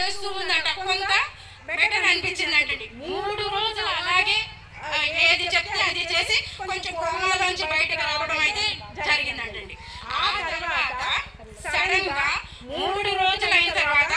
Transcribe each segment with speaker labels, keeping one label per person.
Speaker 1: చేస్తూ ఉందంట, కొంత బెటర్ అనిపించిందంటండి. 3 రోజులు అలాగే ఏది చెప్తే అది చేసి కొంచెం కోమాలోంచి బయటకు రావడం అయితే జరిగిందంటండి. ఆ తర్వాత సడన్ గా 3 రోజులు అయిన తర్వాత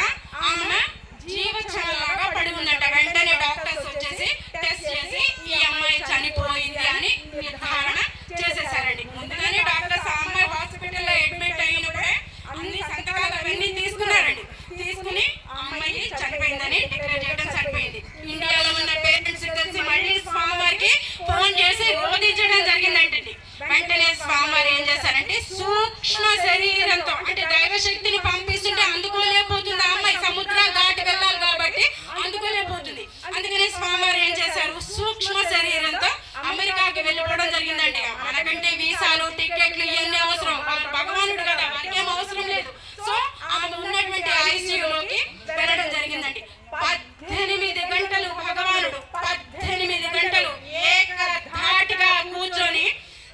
Speaker 1: ఆమె జీవచ్ఛవంలాగా పడి ఉందంట. వెంటనే డాక్టర్స్ వచ్చేసి టెస్ట్ చేసి ఈ అమ్మాయి చనిపోయింది అని నిర్ధారణ చేసేసారండి. ముందుగానే డాక్టర్స్ ఆ అమ్మాయి హాస్పిటల్లో అడ్మిట్ అయినప్పుడే అన్ని సంతకాలు అవన్నీ తీసుకున్నారండి. తీసుకుని ఆ అమ్మాయి చనిపోయిందని డిక్లేర్ చేయడం సరిపోయింది. ఇండియాలో ఉన్న పేరెంట్స్ కలిసి మళ్ళీ స్వామివారికి ఫోన్ చేసి రోధించడం జరిగిందంటండి. వెంటనే స్వామివారు ఏం చేశారంటే సూక్ష్మ శరీరంతో అంటే దైవశక్తిని పంపిస్తుంటే అందుకోలేకపోతుంది ఆ అమ్మాయి. సముద్ర దాటి వెళ్ళాలి కాబట్టి అందుకోలేకపోతుంది. అందుకనే స్వామివారు ఏం చేశారు, సూక్ష్మ శరీరంతో అమెరికాకి వెళ్ళిపోవడం జరిగిందండి. మనకంటే వీసాలు టికెట్లు ఇవన్నీ అవసరం, భగవానుడు కదా, వారికి ఏం అవసరం లేదు. సో ఆమె ఉన్నటువంటి ఐసీయూలోకి వెళ్ళడం జరిగిందండి. 18 గంటలు భగవానుడు 18 గంటలు ఏకధాటిగా కూర్చొని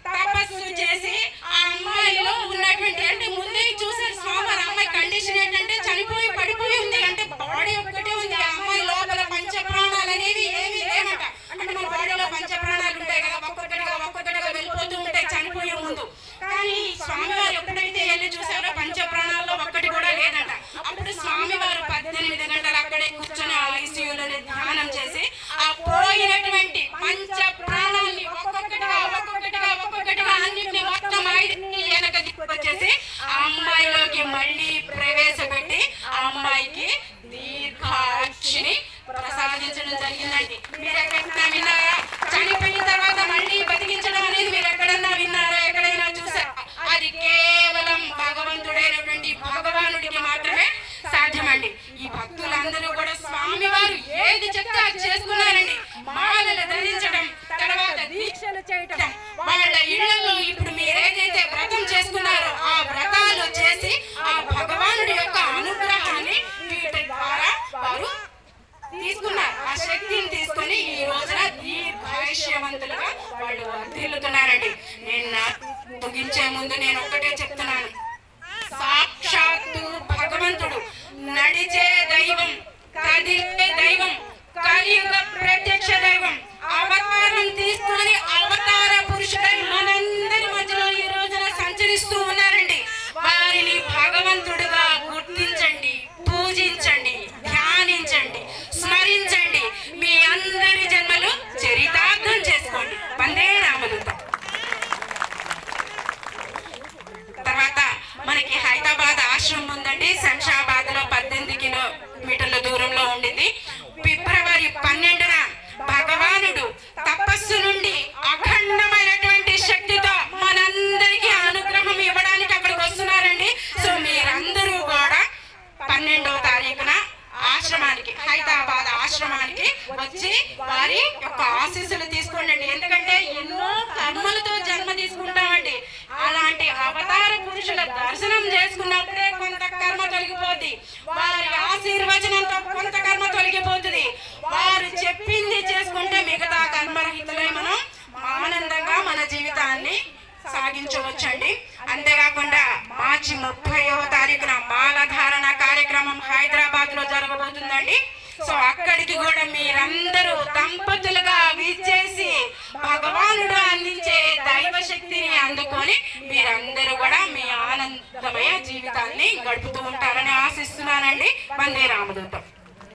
Speaker 1: తపస్సు చేసి ఆ అమ్మాయిలో ఉన్నటువంటి అంటే ముందే చూసారు స్వామివారు అమ్మాయి కండిషన్ ఏంటంటే చనిపోయి పడిపోయి ఉంది, అంటే బాడీ ఒక్కటే ఉంది. ఆ అమ్మాయి లోపల పంచప్రాణాలు అనేవి ఏమీ లేనట. అంటే మన బాడీలో పంచప్రాణాలు ఉంటాయి కదా, ఒక్కొక్కటిగా వెళ్ళిపోతూ ఉంటాయి చనిపోయే ముందు. కానీ స్వామివారు ఎప్పుడైతే వెళ్ళి చూసారో పంచప్రాణాల్లో ఒక్కటి కూడా లేదంట. అప్పుడు స్వామివారు 18 గంటలు అక్కడే కూర్చొని ఆ ఐసీయూలోనే ధ్యానం చేసి ఆ పోయినటువంటి పంచ ప్రాణాలని ఒక్కొక్కటిగా అన్నింటినీ మొత్తం 5 వెనక వచ్చేసి ఆ అమ్మాయిలోకి మళ్ళీ ప్రవేశపెట్టి ఆ అమ్మాయికి దీర్ఘాయుష్ని ప్రసాదించడం జరిగిందండి. మీరు ఎక్కడైనా విన్నారా? చనిపోయిన తర్వాత మళ్ళీ బతికించడం అనేది మీరు ఎక్కడన్నా విన్నారా? ఎక్కడైనా చూసారా? అది కేవలం భగవంతుడైనటువంటి భగవానుడికి మాత్రమే సాధ్యమండి. ఈ భక్తులందరూ కూడా స్వామివారు ఏది చెప్తే అది చేసుకున్నారండి. మాలలు ధరించడం, తర్వాత దీక్షలు చేయటం, వాళ్ళ ఇళ్లలో ఇప్పుడు మీరు ఏదైతే వ్రతం చేసుకున్నారో ఆ వ్రతాలు చేసి ఆ భగవానుడి యొక్క అనుగ్రహాన్ని వీటి ద్వారా వారు తీసుకున్నారు. ఆ శక్తిని తీసుకొని ఈ రోజున దీర్ఘాయుష్యవంతులుగా వాళ్ళు వర్ధిల్లుతున్నారండి. నేను ముగించే ముందు నేను ఒక్కటే చెప్తున్నాను, సాక్షాత్తు భగవంతుడు, నడిచే దైవం, కదిలే దైవం, కలియుగ ప్రత్యక్ష దైవం, అవతారం తీసుకొని అవతార పురుషుడై మనందరి మధ్యలో ఈ రోజున సంచరిస్తూ ఉన్నారండి. వారిని భగవంతుడుగా గుర్తించండి, పూజించండి, ధ్యానించండి, స్మరించండి. మీ అందరి జన్మలు చరితార్థం చేసుకోండి. వందే రామదూతం. తర్వాత మనకి హైదరాబాద్ ఆశ్రమం ఉందండి. శంషాబాద్ లో 18 కిలోమీటర్ల దూరంలో ఉండింది. ఫిబ్రవరి 12న భగవానుడు తపస్సు నుండి అఖండమైనటువంటి శక్తితో మనందరికీ అనుగ్రహం ఇవ్వడానికి అక్కడికి వస్తున్నారండి. సో మీరందరూ కూడా 12వ తారీఖున ఆశ్రమానికి, హైదరాబాద్ ఆశ్రమానికి వచ్చి వారి యొక్క ఆశీస్సులు తీసుకోండి. ఎందుకంటే ఎన్నో కర్మలతో జన్మ తీసుకుంటామండి. అలాంటి అవతార పురుషుల దర్శనం చేసుకున్నప్పుడే కొంత కర్మ తొలగిపోద్ది. వారి ఆశీర్వచనంతో కొంత కర్మ తొలగిపోతుంది. వారు చెప్పింది చేసుకుంటే మిగతా కర్మరహితులై మనం ఆనందంగా మన జీవితాన్ని సాగించవచ్చండి. అంతేకాకుండా మార్చి 30వ తారీఖున మాలధారణ కార్యక్రమం హైదరాబాద్ లో జరగబోతుందండి. సో అక్కడికి కూడా మీరందరూ దంపతులుగా విచ్చేసి భగవానుడు అందించే దైవశక్తిని అందుకొని మీరందరూ కూడా మీ ఆనందమయ జీవితాన్ని గడుపుతూ ఉంటారని ఆశిస్తున్నానండి. వందే రామదూతం.